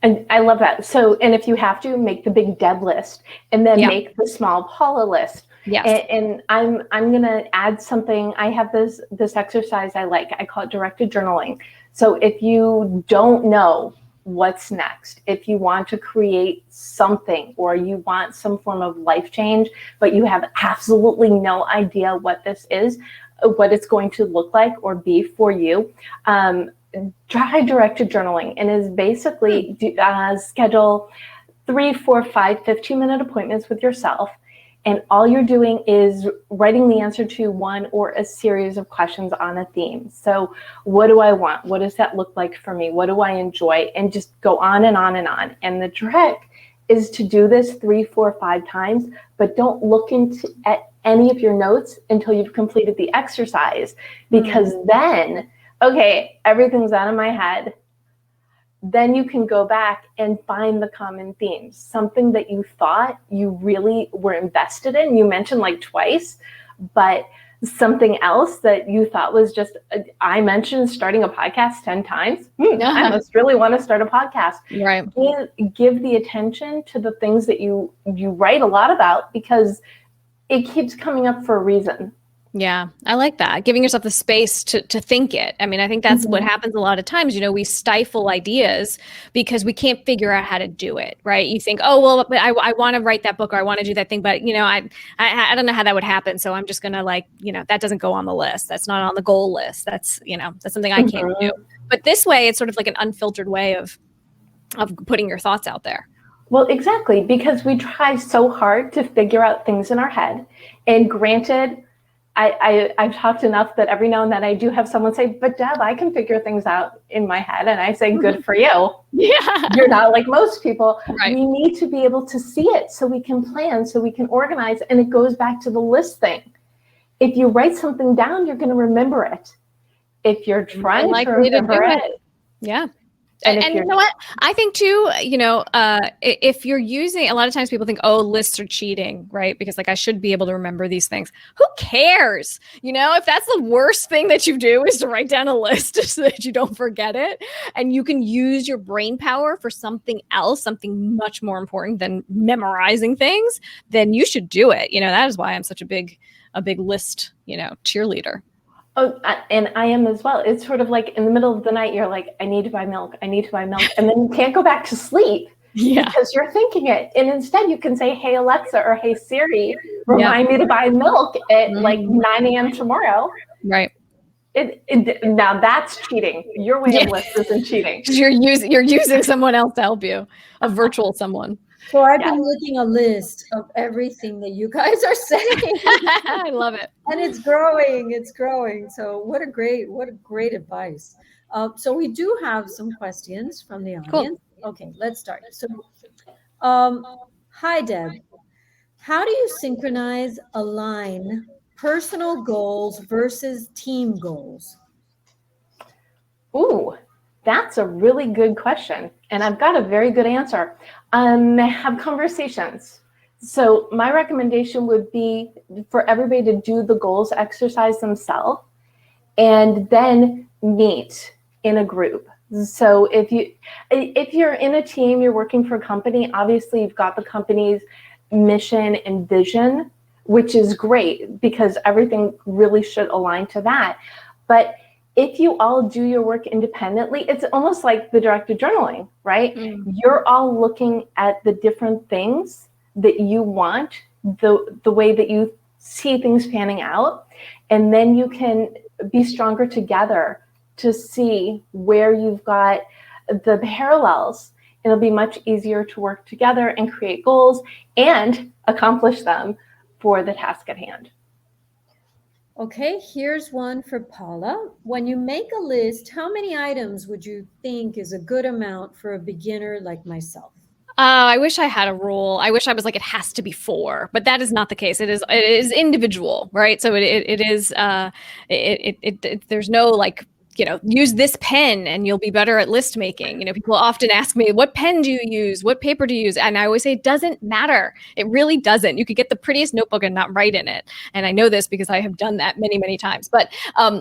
And I love that. So, and if you have to, make the big Deb list and then make the small Paula list. Yes. And I'm going to add something. I have this exercise I like. I call it directed journaling. So if you don't know what's next, if you want to create something or you want some form of life change, but you have absolutely no idea what this is, what it's going to look like or be for you, try directed journaling. And is basically schedule 3, 4, 5 15-minute appointments with yourself. And all you're doing is writing the answer to one or a series of questions on a theme. So what do I want? What does that look like for me? What do I enjoy? And just go on and on and on. And the trick is to do this 3, 4, 5 times, but don't look at any of your notes until you've completed the exercise, because then, okay, everything's out of my head. Then you can go back and find the common themes, something that you thought you really were invested in. You mentioned like twice, but something else that you thought was just, I mentioned starting a podcast 10 times. I must really want to start a podcast. Right. Give the attention to the things that you write a lot about, because it keeps coming up for a reason. Yeah, I like that. Giving yourself the space to think it. I mean, I think that's what happens a lot of times. We stifle ideas because we can't figure out how to do it, right? You think, oh, well, but I want to write that book or I want to do that thing, but, I don't know how that would happen. So I'm just going to that doesn't go on the list. That's not on the goal list. That's, that's something I can't do. But this way, it's sort of like an unfiltered way of putting your thoughts out there. Well, exactly, because we try so hard to figure out things in our head. And granted, I've talked enough that every now and then I do have someone say, but Deb, I can figure things out in my head. And I say, good for you. Yeah. You're not like most people. Right. We need to be able to see it so we can plan, so we can organize. And it goes back to the list thing. If you write something down, you're going to remember it. If you're trying to remember it. Yeah. And you know what? I think too, if you're using, a lot of times people think, oh, lists are cheating, right? Because I should be able to remember these things. Who cares? If that's the worst thing that you do is to write down a list so that you don't forget it, and you can use your brain power for something else, something much more important than memorizing things, then you should do it. That is why I'm such a big list, cheerleader. Oh, and I am as well. It's sort of like in the middle of the night, you're like, I need to buy milk. I need to buy milk. And then you can't go back to sleep because you're thinking it. And instead you can say, hey, Alexa, or hey, Siri, remind me to buy milk at 9 a.m. tomorrow. Right. Now that's cheating. Your way of list isn't cheating. You're using someone else to help you, a virtual someone. So I've been looking a list of everything that you guys are saying. I love it. And it's growing. So what a great advice. So we do have some questions from the audience. Cool. Okay, let's start. So, hi, Deb. How do you align personal goals versus team goals? Ooh, that's a really good question. And I've got a very good answer. Have conversations. So my recommendation would be for everybody to do the goals exercise themselves and then meet in a group. So if you're in a team, you're working for a company, obviously you've got the company's mission and vision, which is great because everything really should align to that. But if you all do your work independently, it's almost like the directed journaling, right? You're all looking at the different things that you want, the way that you see things panning out, and then you can be stronger together to see where you've got the parallels. It'll be much easier to work together and create goals and accomplish them for the task at hand. Okay, here's one for Paula. When you make a list, how many items would you think is a good amount for a beginner like myself? I wish I had a rule. I wish I was like, it has to be 4, but that is not the case. It is individual, right? So it is, there's no like, use this pen and you'll be better at list making. People often ask me, what pen do you use? What paper do you use? And I always say, it doesn't matter. It really doesn't. You could get the prettiest notebook and not write in it. And I know this because I have done that many, many times. But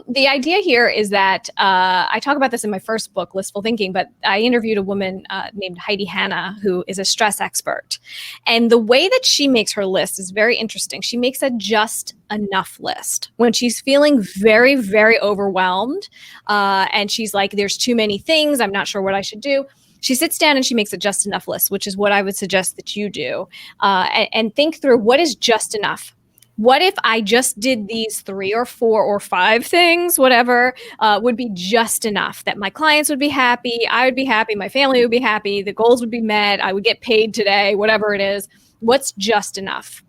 the idea here is that I talk about this in my first book, Listful Thinking, but I interviewed a woman named Heidi Hanna, who is a stress expert. And the way that she makes her list is very interesting. She makes a just enough list when she's feeling very, very overwhelmed. And she's like, there's too many things. I'm not sure what I should do. She sits down and she makes a just enough list, which is what I would suggest that you do. And think through, what is just enough? What if I just did these 3 or 4 or 5 things, whatever, would be just enough that my clients would be happy, I would be happy, my family would be happy, the goals would be met, I would get paid today, whatever it is. What's just enough?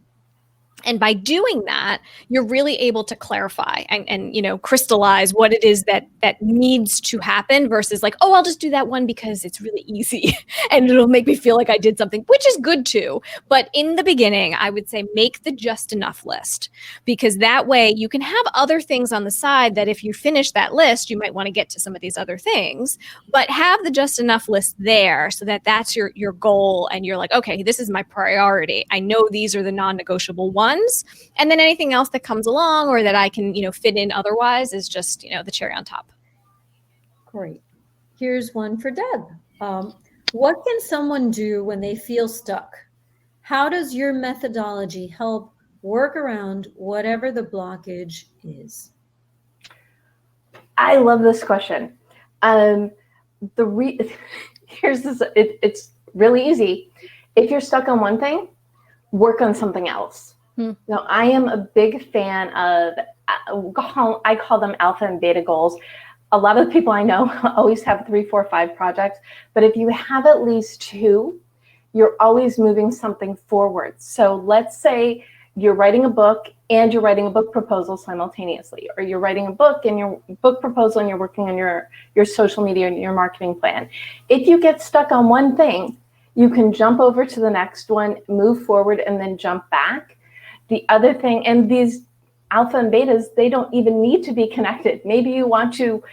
And by doing that, you're really able to clarify and crystallize what it is that needs to happen versus like, oh, I'll just do that one because it's really easy and it'll make me feel like I did something, which is good too. But in the beginning, I would say make the just enough list, because that way you can have other things on the side that if you finish that list, you might want to get to some of these other things, but have the just enough list there so that that's your goal. And you're like, okay, this is my priority. I know these are the non-negotiable ones. And then anything else that comes along or that I can, fit in otherwise is just, the cherry on top. Great. Here's one for Deb. What can someone do when they feel stuck? How does your methodology help work around whatever the blockage is? I love this question. Here's this. It's really easy. If you're stuck on one thing, work on something else. Now, I am a big fan of, I call them alpha and beta goals. A lot of the people I know always have 3, 4, 5 projects, but if you have at least 2, you're always moving something forward. So let's say you're writing a book and you're writing a book proposal simultaneously, or you're writing a book and your book proposal and you're working on your social media and your marketing plan. If you get stuck on one thing, you can jump over to the next one, move forward, and then jump back. The other thing, and these alpha and betas, they don't even need to be connected. Maybe you want to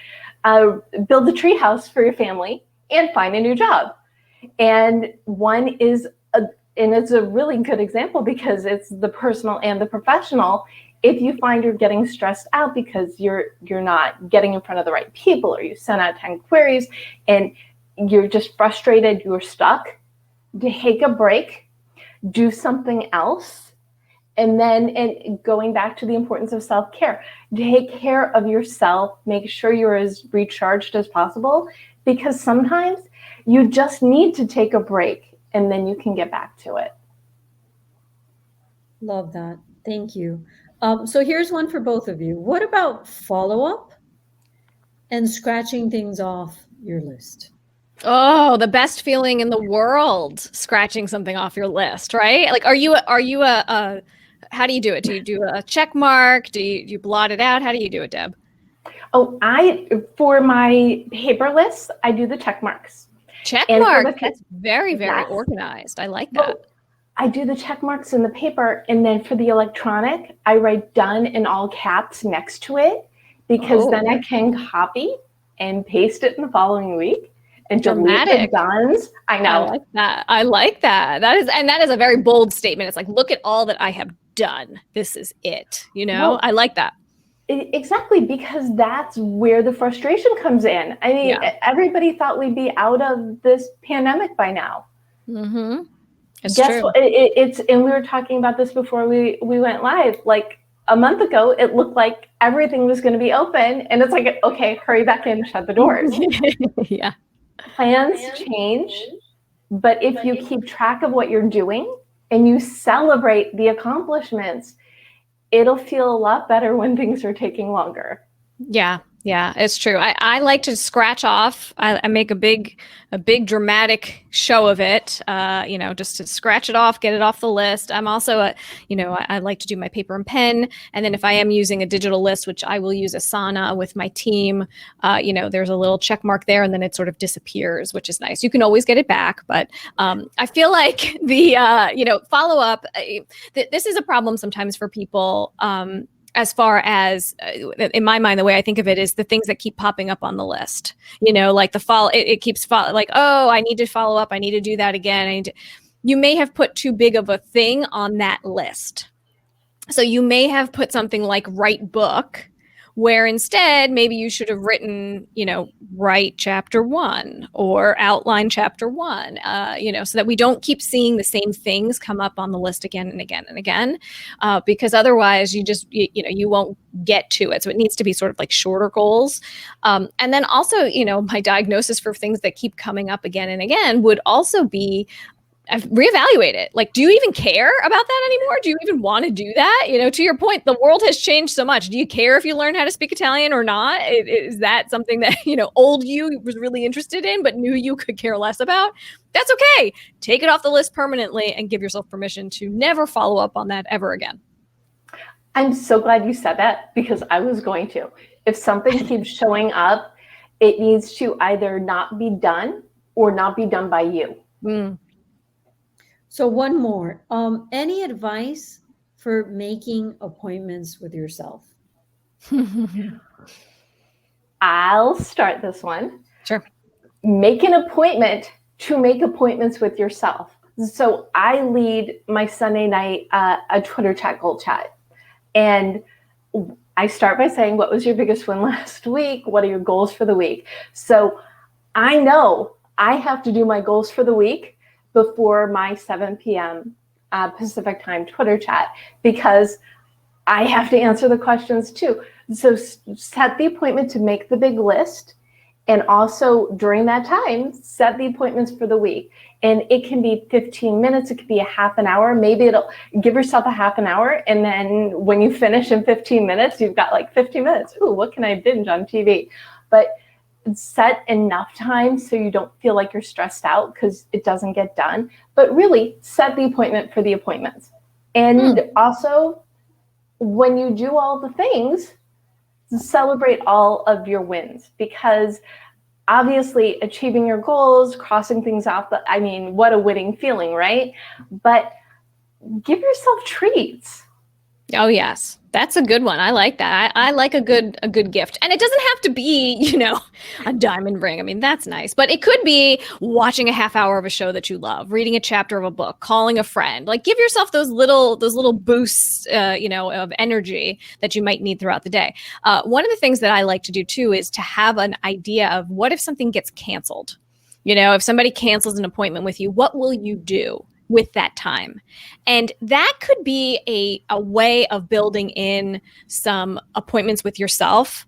build a treehouse for your family and find a new job. And one is, and it's a really good example because it's the personal and the professional. If you find you're getting stressed out because you're not getting in front of the right people, or you sent out 10 queries and you're just frustrated, you're stuck, take a break, do something else. And then going back to the importance of self-care, take care of yourself, make sure you're as recharged as possible, because sometimes you just need to take a break and then you can get back to it. Love that. Thank you. So here's one for both of you. What about follow-up and scratching things off your list? Oh, the best feeling in the world, scratching something off your list, right? Like, are you a how do you do it? Do you do a check mark? Do you blot it out? How do you do it, Deb? Oh, for my paper list, I do the check marks. Check marks. That's very, very organized. I like that. Well, I do the check marks in the paper, and then for the electronic, I write done in all caps next to it, because then I can copy and paste it in the following week. and delete Dramatic. the dones. I know. I like that. I like that. That is a very bold statement. It's like, look at all that I have done. This is it. Well, I like that. Exactly, because that's where the frustration comes in. I mean, everybody thought we'd be out of this pandemic by now. Mm-hmm. Guess what? And we were talking about this before we went live. Like a month ago, it looked like everything was going to be open, and it's like, okay, hurry back in, shut the doors. Yeah. Plans change, but if you keep track of what you're doing and you celebrate the accomplishments, it'll feel a lot better when things are taking longer. Yeah, it's true. I like to scratch off. I make a big dramatic show of it, just to scratch it off, get it off the list. I'm also I like to do my paper and pen. And then if I am using a digital list, which I will use Asana with my team, there's a little check mark there and then it sort of disappears, which is nice. You can always get it back. But I feel like the follow up, this is a problem sometimes for people. As far as, in my mind, the way I think of it is the things that keep popping up on the list, like it keeps like, oh, I need to follow up. I need to do that again. You may have put too big of a thing on that list. So you may have put something like write book, where instead maybe you should have written, write chapter 1 or outline chapter 1, so that we don't keep seeing the same things come up on the list again and again and again, because otherwise you won't get to it. So it needs to be sort of like shorter goals. And then also, my diagnosis for things that keep coming up again and again would also be reevaluate it. Like, do you even care about that anymore? Do you even want to do that? To your point, the world has changed so much. Do you care if you learn how to speak Italian or not? Is that something that, old you was really interested in, but new you could care less about? That's okay. Take it off the list permanently and give yourself permission to never follow up on that ever again. I'm so glad you said that, because I was going to. If something keeps showing up, it needs to either not be done or not be done by you. So one more, any advice for making appointments with yourself? I'll start this one. Sure. Make an appointment to make appointments with yourself. So I lead my Sunday night a Twitter chat, Gold Chat. And I start by saying, what was your biggest win last week? What are your goals for the week? So I know I have to do my goals for the week before my 7 p.m. Pacific time Twitter chat, because I have to answer the questions too. So set the appointment to make the big list, and also during that time, set the appointments for the week. And it can be 15 minutes, it could be a half an hour. Maybe it'll give yourself a half an hour, and then when you finish in 15 minutes, you've got like 15 minutes. Ooh, what can I binge on TV? But set enough time so you don't feel like you're stressed out because it doesn't get done, but really set the appointment for the appointments. And also, when you do all the things, celebrate all of your wins, because obviously achieving your goals, crossing things off, what a winning feeling, right? But give yourself treats. Oh, yes. That's a good one. I like that. I like a good gift. And it doesn't have to be, a diamond ring. I mean, that's nice. But it could be watching a half hour of a show that you love, reading a chapter of a book, calling a friend. Like, give yourself those little boosts, of energy that you might need throughout the day. One of the things that I like to do too is to have an idea of, what if something gets canceled? If somebody cancels an appointment with you, what will you do with that time? And that could be a way of building in some appointments with yourself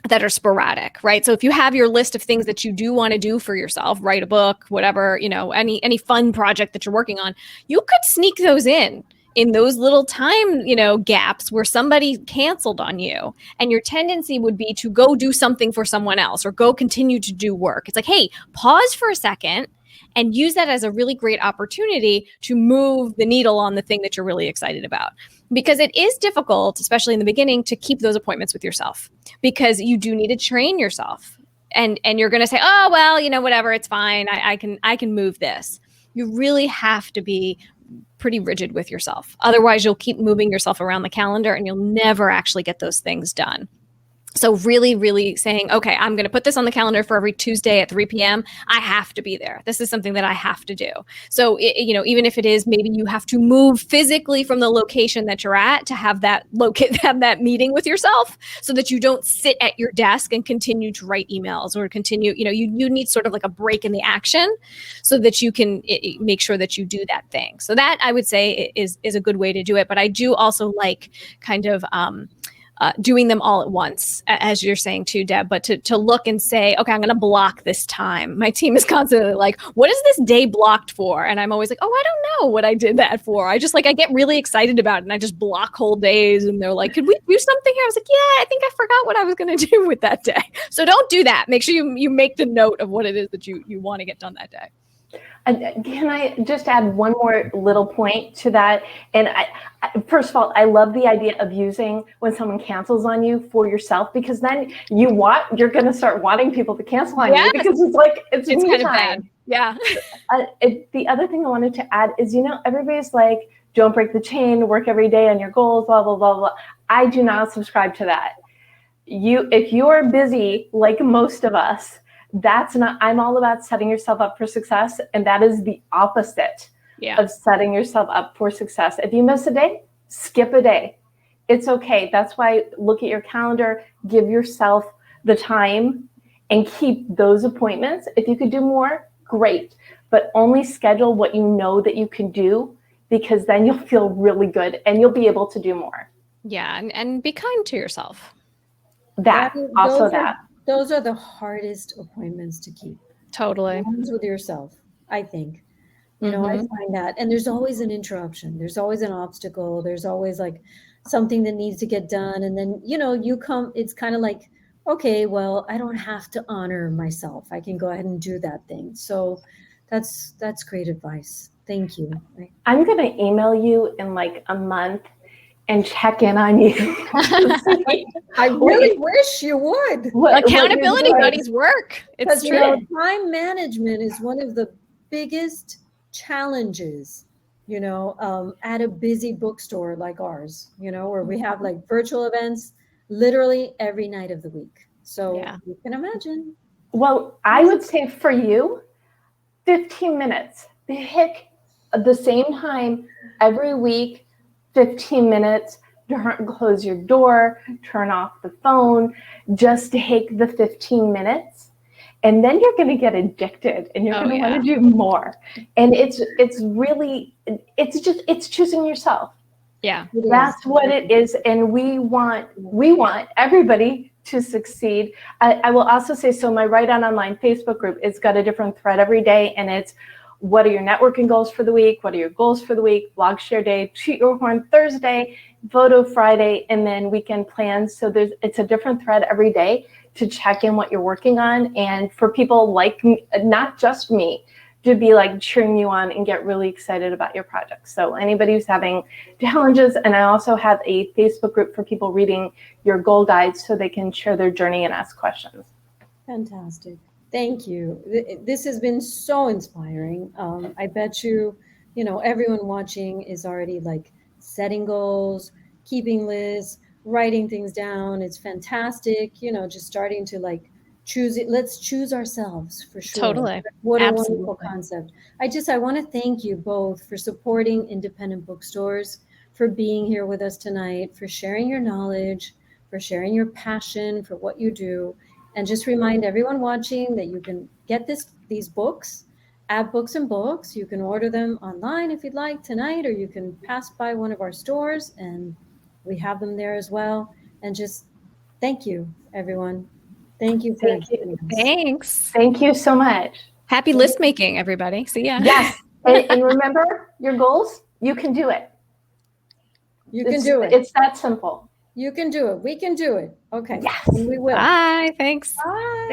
that are sporadic, right? So if you have your list of things that you do want to do for yourself, write a book, whatever, any fun project that you're working on, you could sneak those in those little time, gaps where somebody canceled on you, and your tendency would be to go do something for someone else or go continue to do work. It's like, hey, pause for a second and use that as a really great opportunity to move the needle on the thing that you're really excited about. Because it is difficult, especially in the beginning, to keep those appointments with yourself, because you do need to train yourself. And you're going to say, oh, well, whatever, it's fine. I can move this. You really have to be pretty rigid with yourself. Otherwise, you'll keep moving yourself around the calendar and you'll never actually get those things done. So really, really saying, okay, I'm going to put this on the calendar for every Tuesday at 3 p.m. I have to be there. This is something that I have to do. So, even if it is maybe you have to move physically from the location that you're at to have that have that meeting with yourself, so that you don't sit at your desk and continue to write emails or continue, you need sort of like a break in the action so that you can make sure that you do that thing. So that, I would say, is a good way to do it. But I do also like kind of doing them all at once, as you're saying too, Deb, but to look and say, okay, I'm going to block this time. My team is constantly like, what is this day blocked for? And I'm always like, oh, I don't know what I did that for. I get really excited about it and I just block whole days. And they're like, could we do something here? I was like, yeah, I think I forgot what I was going to do with that day. So don't do that. Make sure you make the note of what it is that you want to get done that day. Can I just add one more little point to that? And first of all, I love the idea of using when someone cancels on you for yourself, because then you're going to start wanting people to cancel on you, because it's kind of bad. Yeah. The other thing I wanted to add is, everybody's like, don't break the chain, work every day on your goals, blah, blah, blah, blah. I do not subscribe to that. If you are busy, like most of us, I'm all about setting yourself up for success. And that is the opposite of setting yourself up for success. If you miss a day, skip a day. It's okay. That's why look at your calendar, give yourself the time and keep those appointments. If you could do more, great, but only schedule what you know that you can do, because then you'll feel really good and you'll be able to do more. Yeah. And be kind to yourself. Those are the hardest appointments to keep. Totally. Ones with yourself, I think. I find that. And there's always an interruption. There's always an obstacle. There's always like something that needs to get done. And then, you come, it's kind of like, okay, well, I don't have to honor myself. I can go ahead and do that thing. So that's great advice. Thank you. I'm going to email you in like a month and check in on you. I really wish you would. Accountability buddies work. It's true. Time management is one of the biggest challenges, at a busy bookstore like ours, where we have like virtual events literally every night of the week. So you can imagine. Well, I would say for you, 15 minutes. Pick the same time every week, 15 minutes, close your door, turn off the phone, just take the 15 minutes. And then you're going to get addicted and you're going to want to do more. And it's choosing yourself. Yeah. That's what it is. And we want everybody to succeed. I will also say, so my Write On Online Facebook group, it's got a different thread every day. And it's, what are your networking goals for the week? What are your goals for the week? Blog share day, Toot Your Horn Thursday, Photo Friday, and then weekend plans. So it's a different thread every day to check in what you're working on. And for people like me, not just me, to be like cheering you on and get really excited about your projects. So anybody who's having challenges, and I also have a Facebook group for people reading your goal guides so they can share their journey and ask questions. Fantastic. Thank you. This has been so inspiring. I bet you, everyone watching is already like setting goals, keeping lists, writing things down. It's fantastic. Just starting to like choose it. Let's choose ourselves for sure. Totally. What a wonderful concept. I want to thank you both for supporting independent bookstores, for being here with us tonight, for sharing your knowledge, for sharing your passion for what you do. And just remind everyone watching that you can get these books at Books and Books. You can order them online if you'd like tonight, or you can pass by one of our stores and we have them there as well. And just thank you, everyone. Thank you. Thanks. Thank you so much. Happy list making, everybody. See ya. Yes. And remember your goals. You can do it. You can do it. It's that simple. You can do it. We can do it. Okay. Yes. We will. Bye. Thanks. Bye.